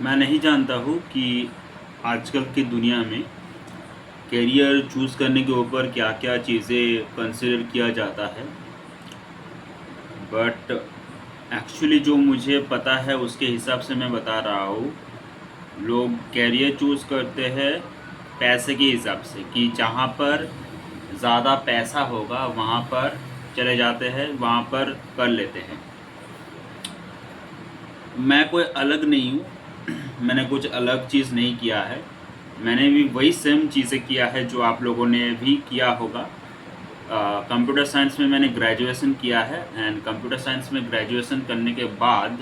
मैं नहीं जानता हूँ कि आजकल की दुनिया में करियर चूज़ करने के ऊपर क्या क्या चीज़ें कंसिडर किया जाता है, बट एक्चुअली जो मुझे पता है उसके हिसाब से मैं बता रहा हूँ। लोग करियर चूज़ करते हैं पैसे के हिसाब से कि जहाँ पर ज़्यादा पैसा होगा वहाँ पर चले जाते हैं, वहाँ पर कर लेते हैं। मैं कोई अलग नहीं हूँ। मैंने कुछ अलग चीज़ नहीं किया है। मैंने भी वही सेम चीज़ें किया है जो आप लोगों ने भी किया होगा। कंप्यूटर साइंस में मैंने ग्रेजुएशन किया है एंड कंप्यूटर साइंस में ग्रेजुएशन करने के बाद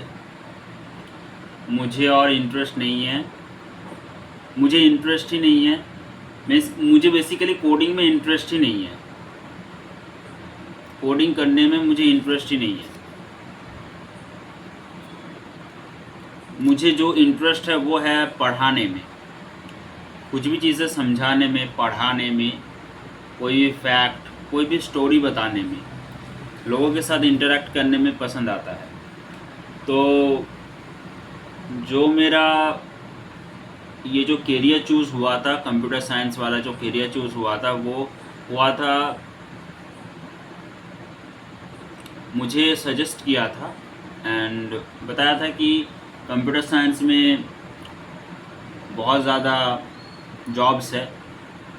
मुझे और इंटरेस्ट नहीं है। मुझे इंटरेस्ट ही नहीं है। मुझे बेसिकली कोडिंग में इंटरेस्ट ही नहीं है। कोडिंग करने में मुझे इंटरेस्ट ही नहीं है। मुझे जो इंटरेस्ट है वो है पढ़ाने में, कुछ भी चीज़ें समझाने में, पढ़ाने में, कोई भी फैक्ट, कोई भी स्टोरी बताने में, लोगों के साथ इंटरेक्ट करने में पसंद आता है। तो जो मेरा ये जो करियर चूज़ हुआ था, कंप्यूटर साइंस वाला जो करियर चूज़ हुआ था, वो हुआ था, मुझे सजेस्ट किया था एंड बताया था कि कंप्यूटर साइंस में बहुत ज़्यादा जॉब्स है।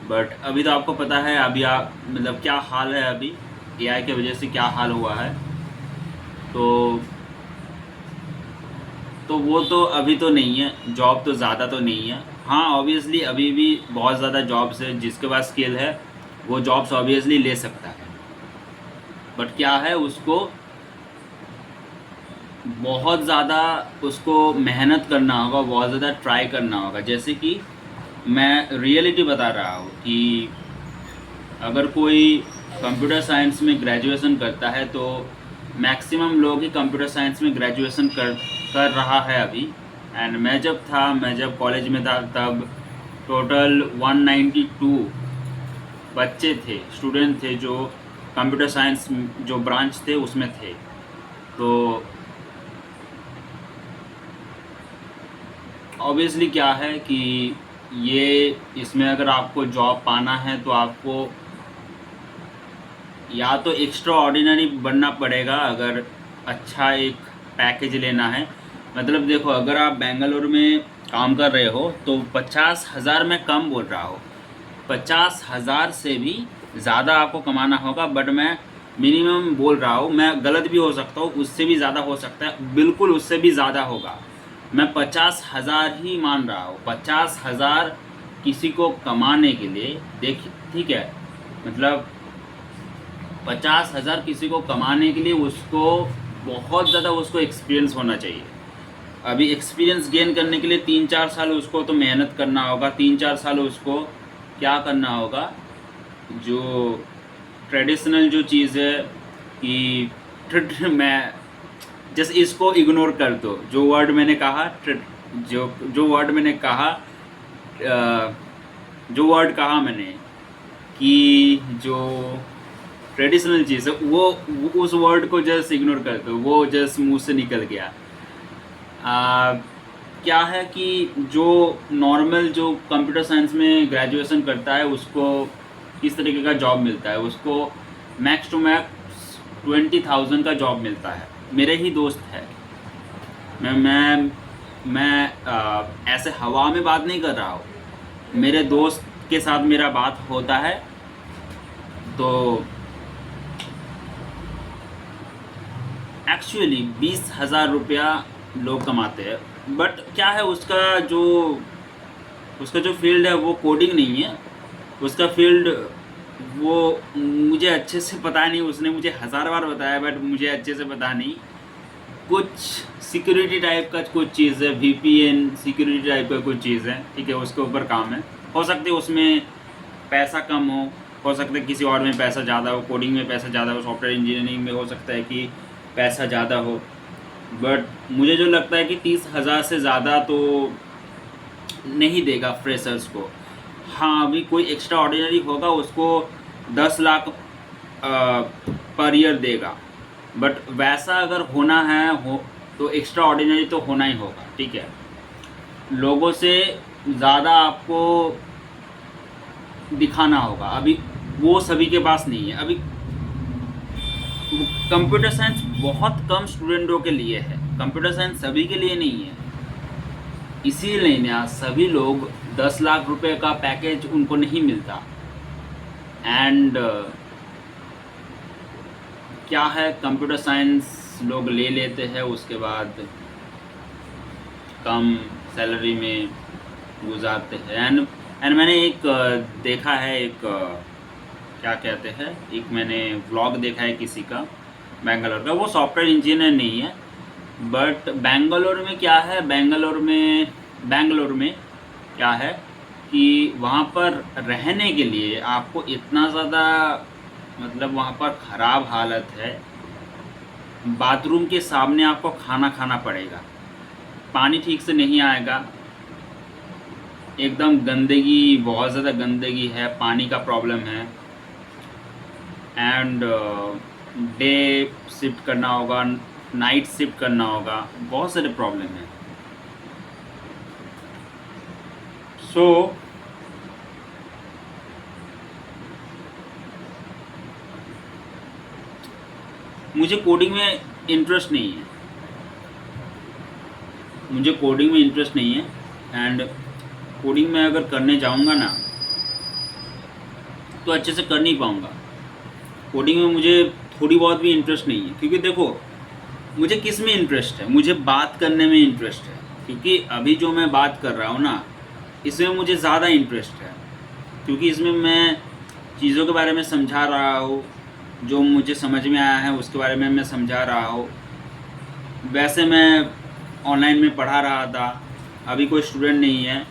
बट अभी तो आपको पता है, अभी आप मतलब क्या हाल है, अभी एआई की वजह से क्या हाल हुआ है। तो वो तो अभी तो नहीं है, जॉब तो ज़्यादा तो नहीं है। हाँ, ऑब्वियसली अभी भी बहुत ज़्यादा जॉब्स है, जिसके पास स्किल है वो जॉब्स ऑब्वियसली ले सकता है। बट क्या है, उसको बहुत ज़्यादा उसको मेहनत करना होगा, बहुत ज़्यादा ट्राई करना होगा। जैसे कि मैं रियलिटी बता रहा हूँ कि अगर कोई कंप्यूटर साइंस में ग्रेजुएशन करता है तो मैक्सिमम लोग ही कंप्यूटर साइंस में ग्रेजुएशन कर रहा है अभी। एंड मैं जब कॉलेज में था तब टोटल 192 बच्चे थे, स्टूडेंट थे जो कंप्यूटर साइंस जो ब्रांच थे उसमें थे। तो ऑब्वियसली क्या है कि ये इसमें अगर आपको जॉब पाना है तो आपको या तो एक्स्ट्रा ऑर्डिनरी बनना पड़ेगा, अगर अच्छा एक पैकेज लेना है। मतलब देखो, अगर आप बेंगलुरु में काम कर रहे हो तो 50,000 में कम बोल रहा हो, 50,000 से भी ज़्यादा आपको कमाना होगा। बट मैं मिनिमम बोल रहा हूँ, मैं गलत भी हो सकता हूँ, उससे भी ज़्यादा हो सकता है, बिल्कुल उससे भी ज़्यादा होगा। मैं 50,000 ही मान रहा हूँ। 50,000 किसी को कमाने के लिए, देखिए ठीक है, मतलब 50,000 किसी को कमाने के लिए उसको बहुत ज़्यादा उसको एक्सपीरियंस होना चाहिए। अभी एक्सपीरियंस गेन करने के लिए 3-4 साल उसको तो मेहनत करना होगा। 3-4 साल उसको क्या करना होगा, जो ट्रेडिशनल जो चीज़ है कि मैं जस्ट इसको इग्नोर कर दो, जो वर्ड मैंने कहा, जो वर्ड मैंने कहा, जो वर्ड कहा मैंने कि जो ट्रेडिशनल चीज़ है वो उस वर्ड को जस्ट इग्नोर कर दो, वो जस्ट मुंह से निकल गया। क्या है कि जो नॉर्मल जो कंप्यूटर साइंस में ग्रेजुएशन करता है उसको किस तरीके का जॉब मिलता है, उसको मैक्स टू मैक्स 20,000 का जॉब मिलता है। मेरे ही दोस्त है, मैं ऐसे हवा में बात नहीं कर रहा हूँ, मेरे दोस्त के साथ मेरा बात होता है। तो एक्चुअली 20,000 रुपया लोग कमाते हैं। बट क्या है, उसका जो फील्ड है वो कोडिंग नहीं है। उसका फील्ड वो मुझे अच्छे से पता नहीं, उसने मुझे 1000 बार बताया बट मुझे अच्छे से पता नहीं। कुछ सिक्योरिटी टाइप का कुछ चीज़ है, वीपीएन सिक्योरिटी टाइप का कुछ चीज़ है, ठीक है, उसके ऊपर काम है। हो सकती है उसमें पैसा कम हो सकता है किसी और में पैसा ज़्यादा हो, कोडिंग में पैसा ज़्यादा हो, सॉफ्टवेयर इंजीनियरिंग में हो सकता है कि पैसा ज़्यादा हो। बट मुझे जो लगता है कि 30,000 से ज़्यादा तो नहीं देगा फ्रेशर्स को। हाँ, अभी कोई एक्स्ट्रा ऑर्डिनरी होगा उसको 10 लाख पर ईयर देगा। बट वैसा अगर होना है तो एक्स्ट्रा ऑर्डिनरी तो होना ही होगा, ठीक है। लोगों से ज़्यादा आपको दिखाना होगा। अभी वो सभी के पास नहीं है। अभी कंप्यूटर साइंस बहुत कम स्टूडेंटों के लिए है, कंप्यूटर साइंस सभी के लिए नहीं है। इसीलिए ना सभी लोग 10 लाख रुपए का पैकेज उनको नहीं मिलता। एंड क्या है, कंप्यूटर साइंस लोग ले लेते हैं, उसके बाद कम सैलरी में गुजारते हैं। एंड मैंने एक देखा है, एक क्या कहते हैं, एक मैंने व्लॉग देखा है किसी का बेंगलोर का। वो सॉफ्टवेयर इंजीनियर नहीं है, बट बेंगलोर में क्या है, बेंगलोर में क्या है कि वहाँ पर रहने के लिए आपको इतना ज़्यादा, मतलब वहाँ पर ख़राब हालत है। बाथरूम के सामने आपको खाना खाना पड़ेगा, पानी ठीक से नहीं आएगा, एकदम गंदगी, बहुत ज़्यादा गंदगी है, पानी का प्रॉब्लम है। एंड डे शिफ्ट करना होगा, नाइट शिफ्ट करना होगा, बहुत सारे प्रॉब्लम हैं। सो मुझे कोडिंग में इंटरेस्ट नहीं है, मुझे कोडिंग में इंटरेस्ट नहीं है। एंड कोडिंग में अगर करने जाऊंगा ना तो अच्छे से कर नहीं पाऊंगा। कोडिंग में मुझे थोड़ी बहुत भी इंटरेस्ट नहीं है, क्योंकि देखो मुझे किस में इंटरेस्ट है, मुझे बात करने में इंटरेस्ट है। क्योंकि अभी जो मैं बात कर रहा हूँ ना, इसमें मुझे ज़्यादा इंटरेस्ट है, क्योंकि इसमें मैं चीज़ों के बारे में समझा रहा हूँ, जो मुझे समझ में आया है उसके बारे में मैं समझा रहा हूँ। वैसे मैं ऑनलाइन में पढ़ा रहा था, अभी कोई स्टूडेंट नहीं है।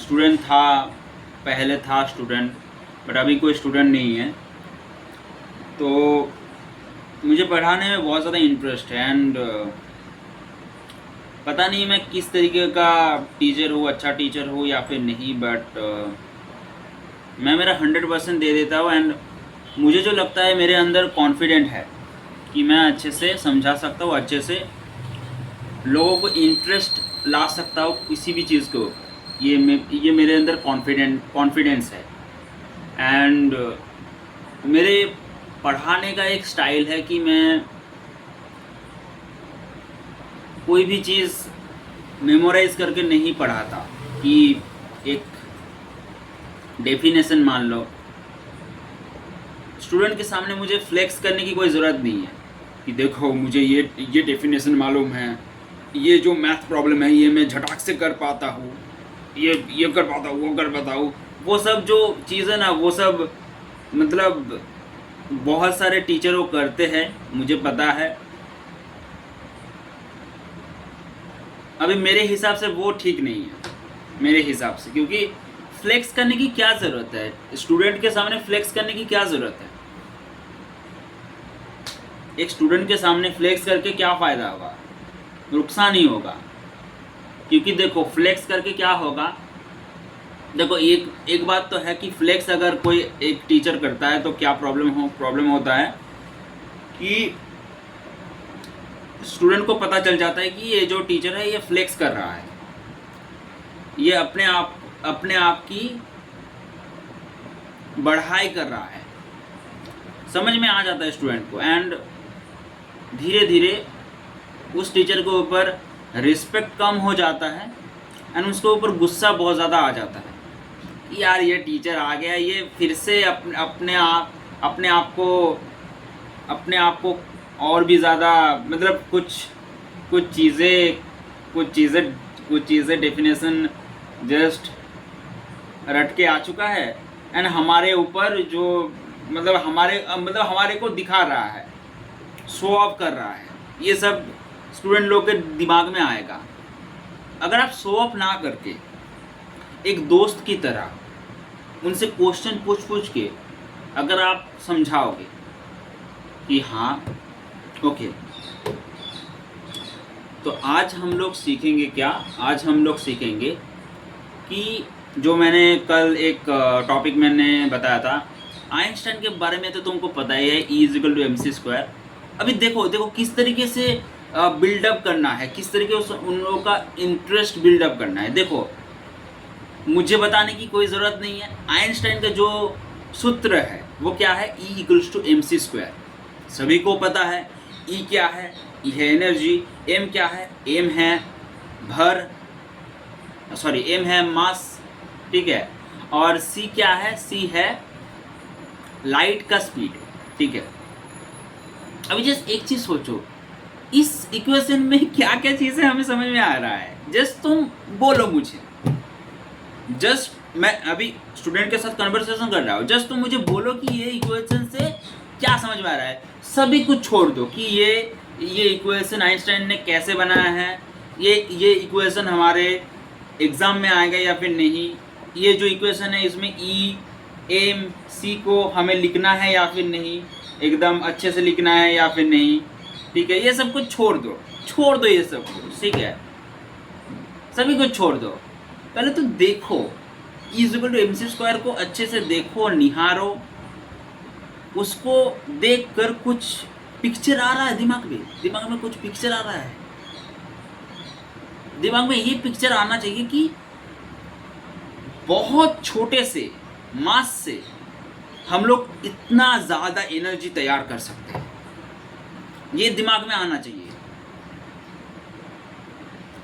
स्टूडेंट था, पहले था स्टूडेंट, बट अभी कोई स्टूडेंट नहीं है। तो मुझे पढ़ाने में बहुत ज़्यादा इंटरेस्ट है। एंड पता नहीं मैं किस तरीके का टीचर हूँ, अच्छा टीचर हूँ या फिर नहीं, बट मैं मेरा 100% दे देता हूँ। एंड मुझे जो लगता है, मेरे अंदर कॉन्फिडेंट है कि मैं अच्छे से समझा सकता हूँ, अच्छे से लोगों को इंटरेस्ट ला सकता हूँ किसी भी चीज़ को। ये मेरे अंदर कॉन्फिडेंस है। एंड मेरे पढ़ाने का एक स्टाइल है कि मैं कोई भी चीज़ मेमोराइज करके नहीं पढ़ाता, कि एक डेफिनेशन मान लो, स्टूडेंट के सामने मुझे फ्लेक्स करने की कोई ज़रूरत नहीं है कि देखो मुझे ये डेफिनेशन मालूम है, ये जो मैथ प्रॉब्लम है ये मैं झटाक से कर पाता हूँ, ये कर पाता हूँ, वो कर पाता हूँ। वो सब जो चीज़ें ना, वो सब मतलब बहुत सारे टीचरों करते हैं, मुझे पता है। अभी मेरे हिसाब से वो ठीक नहीं है, मेरे हिसाब से, क्योंकि फ्लेक्स करने की क्या ज़रूरत है, स्टूडेंट के सामने फ्लेक्स करने की क्या ज़रूरत है। एक स्टूडेंट के सामने फ्लेक्स करके क्या फ़ायदा होगा, नुकसान ही होगा। क्योंकि देखो फ्लेक्स करके क्या होगा, देखो एक बात तो है कि फ्लेक्स अगर कोई एक टीचर करता है तो क्या प्रॉब्लम होता है कि स्टूडेंट को पता चल जाता है कि ये जो टीचर है ये फ्लेक्स कर रहा है, ये अपने आप की बढ़ाई कर रहा है, समझ में आ जाता है स्टूडेंट को। एंड धीरे धीरे उस टीचर के ऊपर रिस्पेक्ट कम हो जाता है, एंड उसके ऊपर गुस्सा बहुत ज़्यादा आ जाता है कि यार ये टीचर आ गया, ये फिर से अपने आप को और भी ज़्यादा, मतलब कुछ चीज़ें डेफिनेशन जस्ट रट के आ चुका है। एंड हमारे ऊपर जो मतलब हमारे को दिखा रहा है, शो ऑफ कर रहा है, ये सब स्टूडेंट लोग के दिमाग में आएगा। अगर आप शो ऑफ ना करके एक दोस्त की तरह उनसे क्वेश्चन पूछ के अगर आप समझाओगे कि हाँ ओके, तो आज हम लोग सीखेंगे क्या, आज हम लोग सीखेंगे कि जो मैंने कल एक टॉपिक मैंने बताया था आइंस्टाइन के बारे में, तो तुमको पता ही है, E = mc²। अभी देखो देखो किस तरीके से बिल्डअप करना है, किस तरीके से उन लोगों का इंटरेस्ट बिल्डअप करना है। देखो मुझे बताने की कोई ज़रूरत नहीं है, आइंस्टाइन का जो सूत्र है वो क्या है, E=mc²। सभी को पता है E क्या है, E है एनर्जी, M क्या है, M है M है मास, ठीक है, और C क्या है, C है लाइट का स्पीड, ठीक है। अभी जस्ट एक चीज़ सोचो, इस इक्वेशन में क्या क्या चीज़ें हमें समझ में आ रहा है, जस्ट तुम बोलो मुझे। जस्ट मैं अभी स्टूडेंट के साथ कन्वर्सेशन कर रहा हूँ, जस्ट तुम मुझे बोलो कि ये इक्वेशन से क्या समझ में आ रहा है। सभी कुछ छोड़ दो कि ये इक्वेशन आइंस्टाइन ने कैसे बनाया है, ये इक्वेशन हमारे एग्ज़ाम में आएगा या फिर नहीं, ये जो इक्वेशन है इसमें E=mc को हमें लिखना है या फिर नहीं, एकदम अच्छे से लिखना है या फिर नहीं, ठीक है। ये सब कुछ छोड़ दो ये सब कुछ, ठीक है, सभी कुछ छोड़ दो। पहले तो देखो E=mc² को अच्छे से देखो, निहारो उसको, देख कर कुछ पिक्चर आ रहा है दिमाग में कुछ पिक्चर आ रहा है। दिमाग में ये पिक्चर आना चाहिए कि बहुत छोटे से मास से हम लोग इतना ज़्यादा एनर्जी तैयार कर सकते हैं, ये दिमाग में आना चाहिए।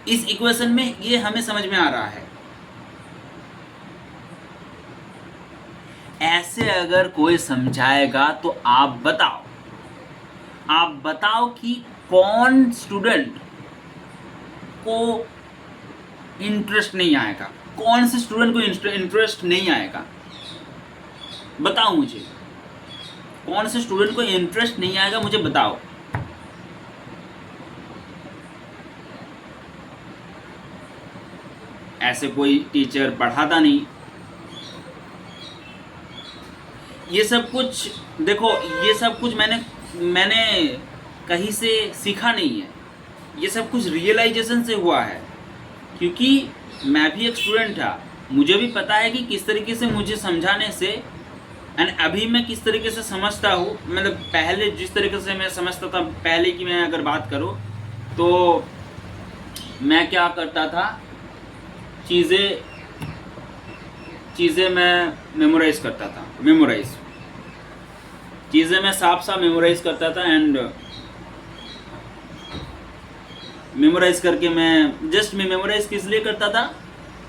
इस इक्वेशन में ये हमें समझ में आ रहा है। ऐसे अगर कोई समझाएगा तो आप बताओ कि कौन स्टूडेंट को इंटरेस्ट नहीं आएगा, कौन से स्टूडेंट को इंटरेस्ट नहीं आएगा, बताओ मुझे, कौन से स्टूडेंट को इंटरेस्ट नहीं आएगा, मुझे बताओ। ऐसे कोई टीचर पढ़ाता नहीं। ये सब कुछ देखो, ये सब कुछ मैंने कहीं से सीखा नहीं है, ये सब कुछ रियलाइजेशन से हुआ है, क्योंकि मैं भी एक स्टूडेंट था, मुझे भी पता है कि किस तरीके से मुझे समझाने से, एंड अभी मैं किस तरीके से समझता हूँ, मतलब पहले जिस तरीके से मैं समझता था, पहले की मैं अगर बात करूँ तो मैं क्या करता था, चीज़ें मैं मेमोराइज़ करता था, चीज़ें मैं साफ मेमोराइज़ करता था, एंड मेमोराइज़ करके मैं मेमोराइज़ किस लिए करता था,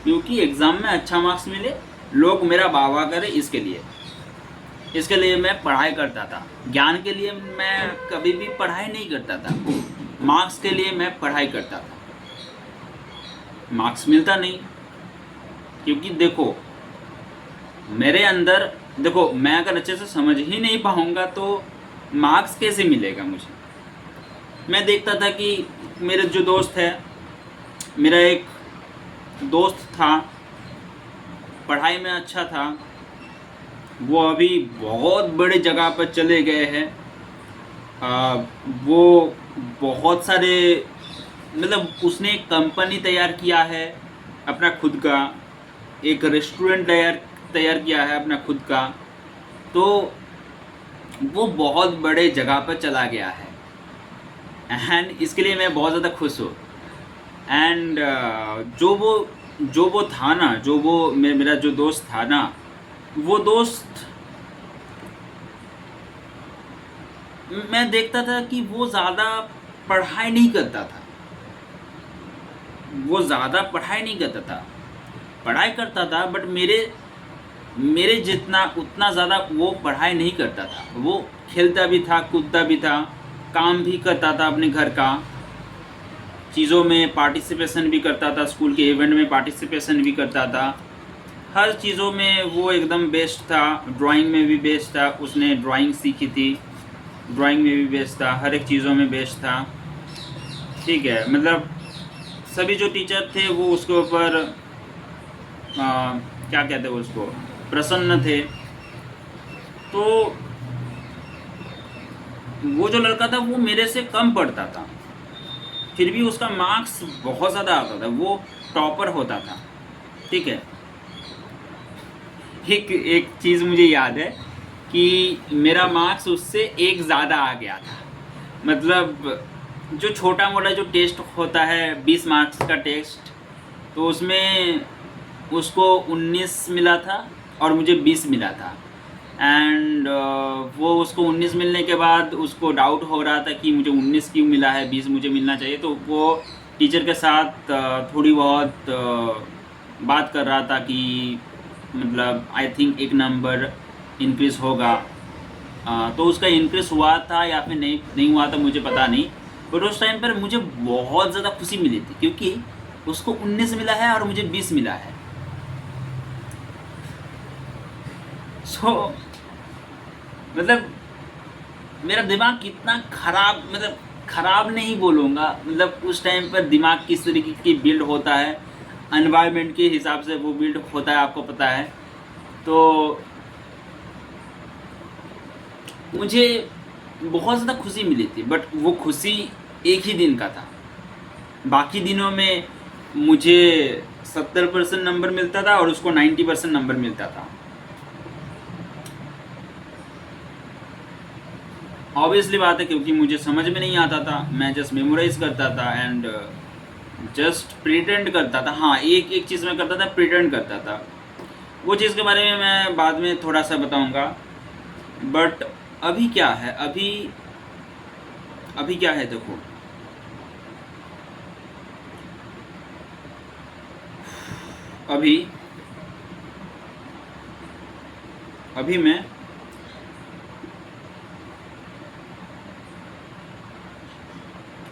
क्योंकि एग्ज़ाम में अच्छा मार्क्स मिले, लोग मेरा वाह करें, इसके लिए मैं पढ़ाई करता था। ज्ञान के लिए मैं कभी भी पढ़ाई नहीं करता था, मार्क्स के लिए मैं पढ़ाई करता था। मार्क्स मिलता नहीं, क्योंकि देखो मेरे अंदर, देखो मैं अगर अच्छे से समझ ही नहीं पाऊँगा तो मार्क्स कैसे मिलेगा मुझे। मैं देखता था कि मेरे जो दोस्त है, मेरा एक दोस्त था, पढ़ाई में अच्छा था, वो अभी बहुत बड़े जगह पर चले गए हैं। वो बहुत सारे, मतलब उसने एक कंपनी तैयार किया है अपना खुद का, एक रेस्टोरेंट तैयार किया है अपना खुद का, तो वो बहुत बड़े जगह पर चला गया है, एंड इसके लिए मैं बहुत ज़्यादा खुश हूँ। एंड जो वो था ना, मेरा जो दोस्त था ना, वो दोस्त, मैं देखता था कि वो ज़्यादा पढ़ाई नहीं करता था, पढ़ाई करता था, बट मेरे जितना उतना ज़्यादा वो पढ़ाई नहीं करता था। वो खेलता भी था, कूदता भी था, काम भी करता था, अपने घर का चीज़ों में पार्टिसिपेशन भी करता था, स्कूल के इवेंट में पार्टिसिपेशन भी करता था, हर चीज़ों में वो एकदम बेस्ट था। ड्राइंग में भी बेस्ट था, उसने ड्राइंग सीखी थी, ड्राइंग में भी बेस्ट था, हर एक चीज़ों में बेस्ट था, ठीक है। मतलब सभी जो टीचर थे वो उसके ऊपर क्या कहते हैं उसको, प्रसन्न थे। तो वो जो लड़का था वो मेरे से कम पढ़ता था, फिर भी उसका मार्क्स बहुत ज़्यादा आता था, वो टॉपर होता था, ठीक है। एक चीज़ मुझे याद है कि मेरा मार्क्स उससे एक ज़्यादा आ गया था, मतलब जो छोटा मोटा जो टेस्ट होता है 20 मार्क्स का टेस्ट, तो उसमें उसको 19 मिला था और मुझे 20 मिला था। एंड वो उसको 19 मिलने के बाद उसको डाउट हो रहा था कि मुझे 19 क्यों मिला है, 20 मुझे मिलना चाहिए। तो वो टीचर के साथ थोड़ी बहुत बात कर रहा था कि मतलब आई थिंक एक नंबर इंक्रीज़ होगा। तो उसका इंक्रीज़ हुआ था या फिर नहीं हुआ था मुझे पता नहीं, बट उस टाइम पर मुझे बहुत ज़्यादा खुशी मिली थी क्योंकि उसको 19 मिला है और मुझे 20 मिला है। सो मतलब मेरा दिमाग कितना ख़राब, मतलब ख़राब नहीं बोलूँगा, मतलब उस टाइम पर दिमाग किस तरीके की बिल्ड होता है, एनवायरनमेंट के हिसाब से वो बिल्ड होता है, आपको पता है। तो मुझे बहुत ज़्यादा खुशी मिली थी, बट वो खुशी एक ही दिन का था। बाकी दिनों में मुझे 70% नंबर मिलता था और उसको 90% नंबर मिलता था। ऑब्वियसली बात है, क्योंकि मुझे समझ में नहीं आता था, मैं जस्ट मेमोराइज करता था एंड जस्ट प्रिटेंड करता था। हाँ, एक एक चीज़ मैं करता था, प्रिटेंड करता था। वो चीज़ के बारे में मैं बाद में थोड़ा सा बताऊंगा। बट अभी क्या है, अभी क्या है, देखो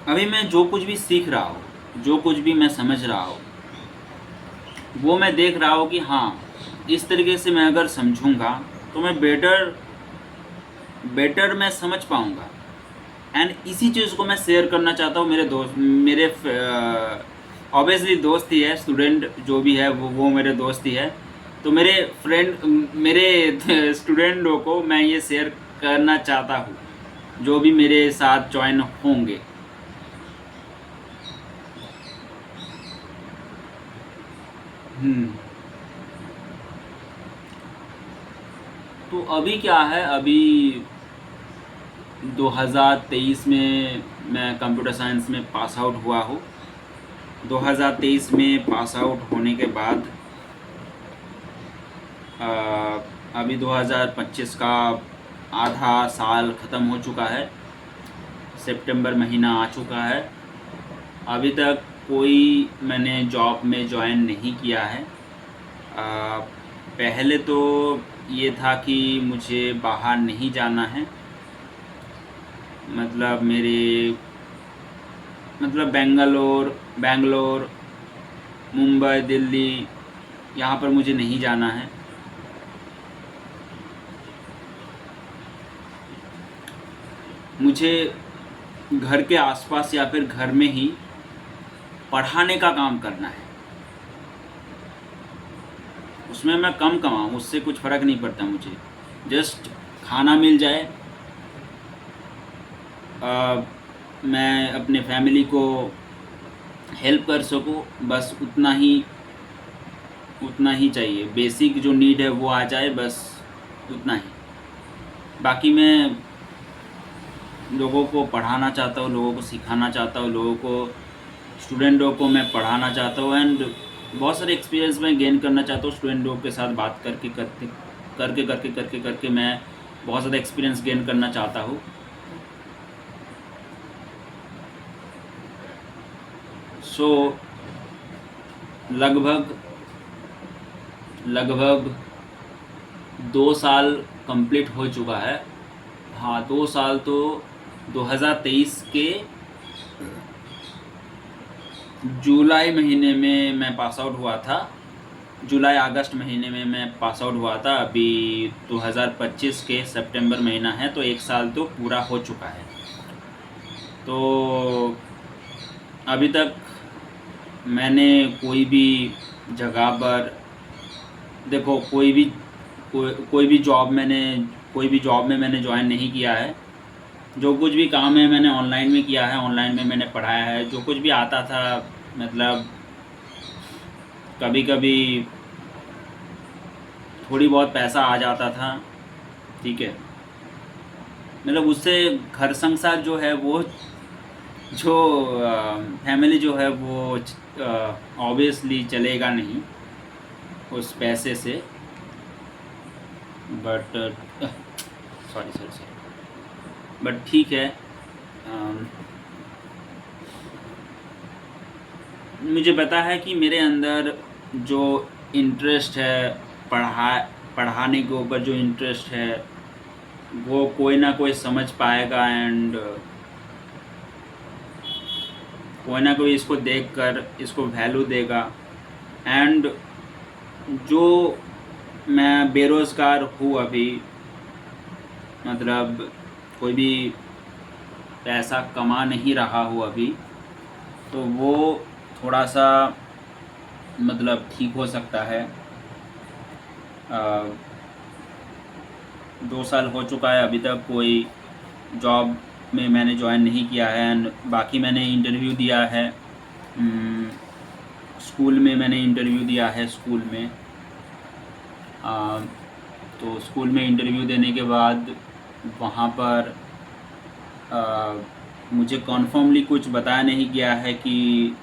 अभी मैं जो कुछ भी सीख रहा हूँ, जो कुछ भी मैं समझ रहा हूँ, वो मैं देख रहा हूँ कि हाँ, इस तरीके से मैं अगर समझूंगा तो मैं बेटर मैं समझ पाऊँगा। एंड इसी चीज़ को मैं शेयर करना चाहता हूँ मेरे ऑब्वियसली दोस्त ही है, स्टूडेंट जो भी है वो मेरे दोस्त ही है। तो मेरे स्टूडेंटों को मैं ये शेयर करना चाहता हूँ, जो भी मेरे साथ ज्वाइन होंगे। तो अभी क्या है, अभी 2023 में मैं कंप्यूटर साइंस में पास आउट हुआ हूँ। 2023 में पास आउट होने के बाद अभी 2025 का आधा साल ख़त्म हो चुका है, सितंबर महीना आ चुका है। अभी तक कोई मैंने जॉब में ज्वाइन नहीं किया है। पहले तो ये था कि मुझे बाहर नहीं जाना है, मतलब बेंगलोर, मुंबई, दिल्ली, यहाँ पर मुझे नहीं जाना है। मुझे घर के आसपास या फिर घर में ही पढ़ाने का काम करना है। उसमें मैं कम कमाऊँ, उससे कुछ फ़र्क नहीं पड़ता मुझे, जस्ट खाना मिल जाए, मैं अपने फैमिली को हेल्प कर सकूँ, बस उतना ही चाहिए। बेसिक जो नीड है वो आ जाए, बस उतना ही। बाकी मैं लोगों को पढ़ाना चाहता हूँ, लोगों को सिखाना चाहता हूँ, स्टूडेंटों को मैं पढ़ाना चाहता हूँ एंड बहुत सारे एक्सपीरियंस मैं गेन करना चाहता हूँ। स्टूडेंटों के साथ बात करके मैं बहुत ज़्यादा एक्सपीरियंस गेन करना चाहता हूँ। सो लगभग 2 साल कंप्लीट हो चुका है। हाँ, 2 साल तो 2023 के जुलाई महीने में मैं पास आउट हुआ था। जुलाई अगस्त महीने में मैं पास आउट हुआ था। अभी 2025 के सितंबर महीना है, तो 1 साल तो पूरा हो चुका है। तो अभी तक मैंने कोई भी जगह पर, देखो कोई भी जॉब में मैंने ज्वाइन नहीं किया है। जो कुछ भी काम है मैंने ऑनलाइन में किया है, ऑनलाइन में मैंने पढ़ाया है। जो कुछ भी आता था, मतलब कभी कभी थोड़ी बहुत पैसा आ जाता था, ठीक है, मतलब उससे घर संसार जो है वो, जो फैमिली जो है वो ऑब्वियसली चलेगा नहीं उस पैसे से। But sorry sorry sorry, but ठीक है। मुझे पता है कि मेरे अंदर जो इंटरेस्ट है, पढ़ाने के ऊपर जो इंटरेस्ट है, वो कोई ना कोई समझ पाएगा एंड कोई ना कोई इसको देखकर इसको वैल्यू देगा। एंड जो मैं बेरोज़गार हूँ अभी, मतलब कोई भी पैसा कमा नहीं रहा हूँ अभी, तो वो थोड़ा सा मतलब ठीक हो सकता है। 2 साल हो चुका है, अभी तक कोई जॉब में मैंने ज्वाइन नहीं किया है। एंड बाकी मैंने इंटरव्यू दिया है, स्कूल में मैंने इंटरव्यू दिया है स्कूल में। तो स्कूल में इंटरव्यू देने के बाद वहाँ पर मुझे कॉन्फर्मली कुछ बताया नहीं गया है कि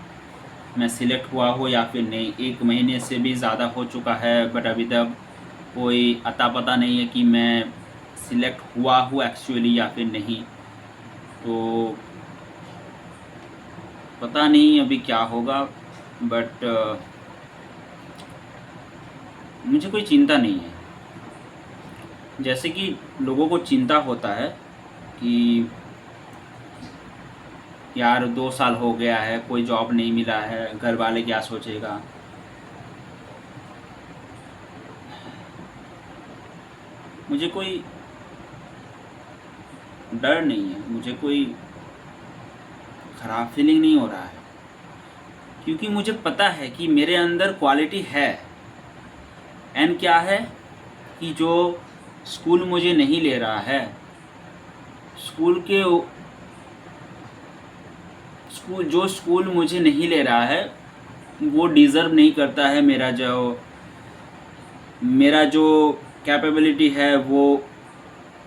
मैं सिलेक्ट हुआ हो या फिर नहीं। 1 महीने से भी ज़्यादा हो चुका है, बट अभी तक कोई अता पता नहीं है कि मैं सिलेक्ट हुआ हूँ एक्चुअली या फिर नहीं। तो पता नहीं अभी क्या होगा, बट मुझे कोई चिंता नहीं है। जैसे कि लोगों को चिंता होता है कि यार 2 साल हो गया है, कोई जॉब नहीं मिला है, घर वाले क्या सोचेगा। मुझे कोई डर नहीं है, मुझे कोई ख़राब फीलिंग नहीं हो रहा है, क्योंकि मुझे पता है कि मेरे अंदर क्वालिटी है। एंड क्या है कि जो स्कूल मुझे नहीं ले रहा है, स्कूल मुझे नहीं ले रहा है, वो डिज़र्व नहीं करता है मेरा जो कैपेबिलिटी है, वो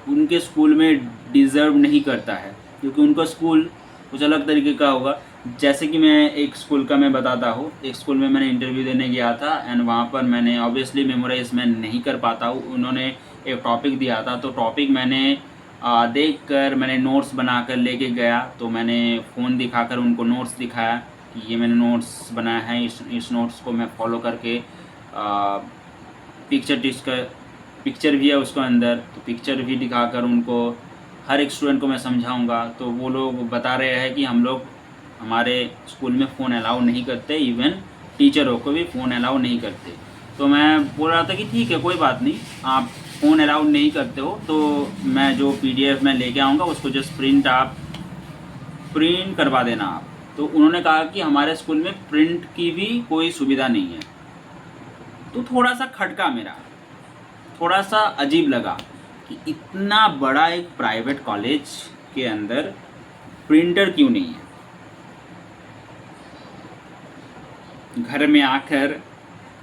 उनके स्कूल में डिज़र्व नहीं करता है, क्योंकि उनका स्कूल कुछ अलग तरीके का होगा। जैसे कि मैं एक स्कूल का मैं बताता हूँ। एक स्कूल में मैंने इंटरव्यू देने गया था एंड वहाँ पर मैंने ऑब्वियसली मेमोराइज मैं नहीं कर पाता हूँ। उन्होंने एक टॉपिक दिया था, तो टॉपिक मैंने देख कर मैंने नोट्स बना कर लेके गया। तो मैंने फ़ोन दिखाकर उनको नोट्स दिखाया कि ये मैंने नोट्स बनाया है, इस नोट्स को मैं फॉलो करके पिक्चर भी है उसके अंदर, तो पिक्चर भी दिखाकर उनको हर एक स्टूडेंट को मैं समझाऊंगा। तो वो लोग बता रहे हैं कि हम लोग हमारे स्कूल में फ़ोन अलाउ नहीं करते, इवन टीचरों को भी फ़ोन अलाउ नहीं करते। तो मैं बोल रहा था कि ठीक है, कोई बात नहीं, आप फ़ोन अलाउ नहीं करते हो तो मैं जो PDF मैं लेके आऊँगा उसको जस्ट प्रिंट करवा देना आप। तो उन्होंने कहा कि हमारे स्कूल में प्रिंट की भी कोई सुविधा नहीं है। तो थोड़ा सा खटका, मेरा थोड़ा सा अजीब लगा कि इतना बड़ा एक प्राइवेट कॉलेज के अंदर प्रिंटर क्यों नहीं है। घर में आकर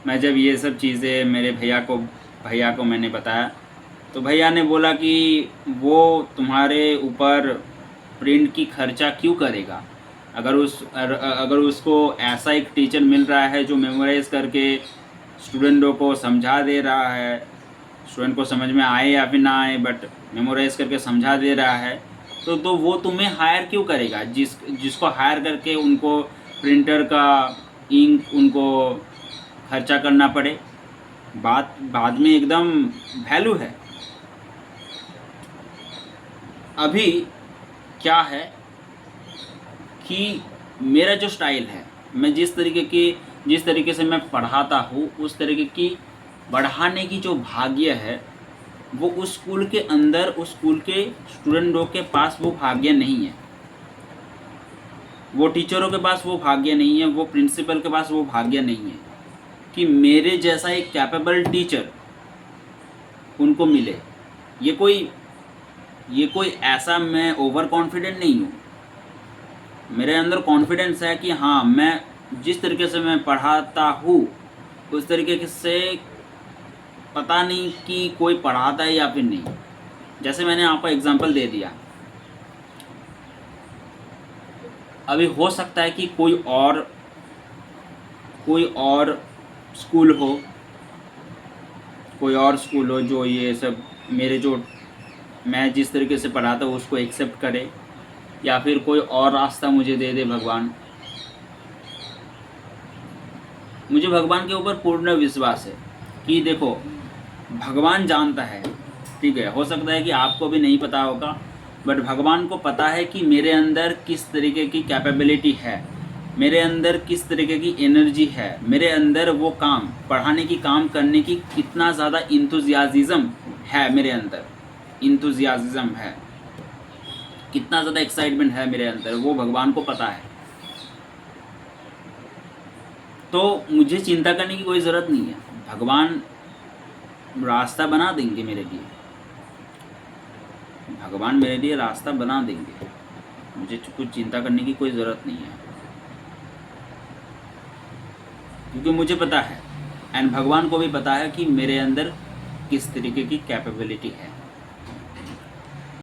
मैं जब ये सब चीज़ें मेरे भैया को मैंने बताया, तो भैया ने बोला कि वो तुम्हारे ऊपर प्रिंट की खर्चा क्यों करेगा। अगर उसको ऐसा एक टीचर मिल रहा है जो मेमोराइज़ करके स्टूडेंटों को समझा दे रहा है, स्टूडेंट को समझ में आए या फिर ना आए, बट मेमोराइज़ करके समझा दे रहा है, तो वो तुम्हें हायर क्यों करेगा। जिसको हायर करके उनको प्रिंटर का इंक उनको खर्चा करना पड़े, बाद में एकदम वैल्यू है। अभी क्या है कि मेरा जो स्टाइल है, मैं जिस तरीके से मैं पढ़ाता हूँ, उस तरीके की बढ़ाने की जो भाग्य है, वो उस स्कूल के अंदर उस स्कूल के स्टूडेंटों के पास वो भाग्य नहीं है, वो टीचरों के पास वो भाग्य नहीं है, वो प्रिंसिपल के पास वो भाग्य नहीं है कि मेरे जैसा एक कैपेबल टीचर उनको मिले। ये कोई ऐसा मैं ओवर कॉन्फिडेंट नहीं हूँ। मेरे अंदर कॉन्फिडेंस है कि हाँ, मैं जिस तरीके से मैं पढ़ाता हूँ उस तरीके से पता नहीं कि कोई पढ़ाता है या फिर नहीं। जैसे मैंने आपको एग्जांपल दे दिया, अभी हो सकता है कि कोई और स्कूल हो, जो ये सब मेरे जो मैं जिस तरीके से पढ़ाता हूँ उसको एक्सेप्ट करे, या फिर कोई और रास्ता मुझे दे दे भगवान। मुझे भगवान के ऊपर पूर्ण विश्वास है कि देखो भगवान जानता है, ठीक है, हो सकता है कि आपको भी नहीं पता होगा, बट भगवान को पता है कि मेरे अंदर किस तरीके की कैपेबिलिटी है, मेरे अंदर किस तरीके की एनर्जी है, मेरे अंदर वो काम पढ़ाने की, काम करने की कितना ज़्यादा इंथुजियाज्म है, मेरे अंदर इंथुजियाज्म है, कितना ज़्यादा एक्साइटमेंट है मेरे अंदर, वो भगवान को पता है। तो मुझे चिंता करने की कोई ज़रूरत नहीं है, भगवान रास्ता बना देंगे मेरे लिए, भगवान मेरे लिए रास्ता बना देंगे, मुझे कुछ चिंता करने की कोई ज़रूरत नहीं है, क्योंकि मुझे पता है एंड भगवान को भी पता है कि मेरे अंदर किस तरीके की कैपेबिलिटी है।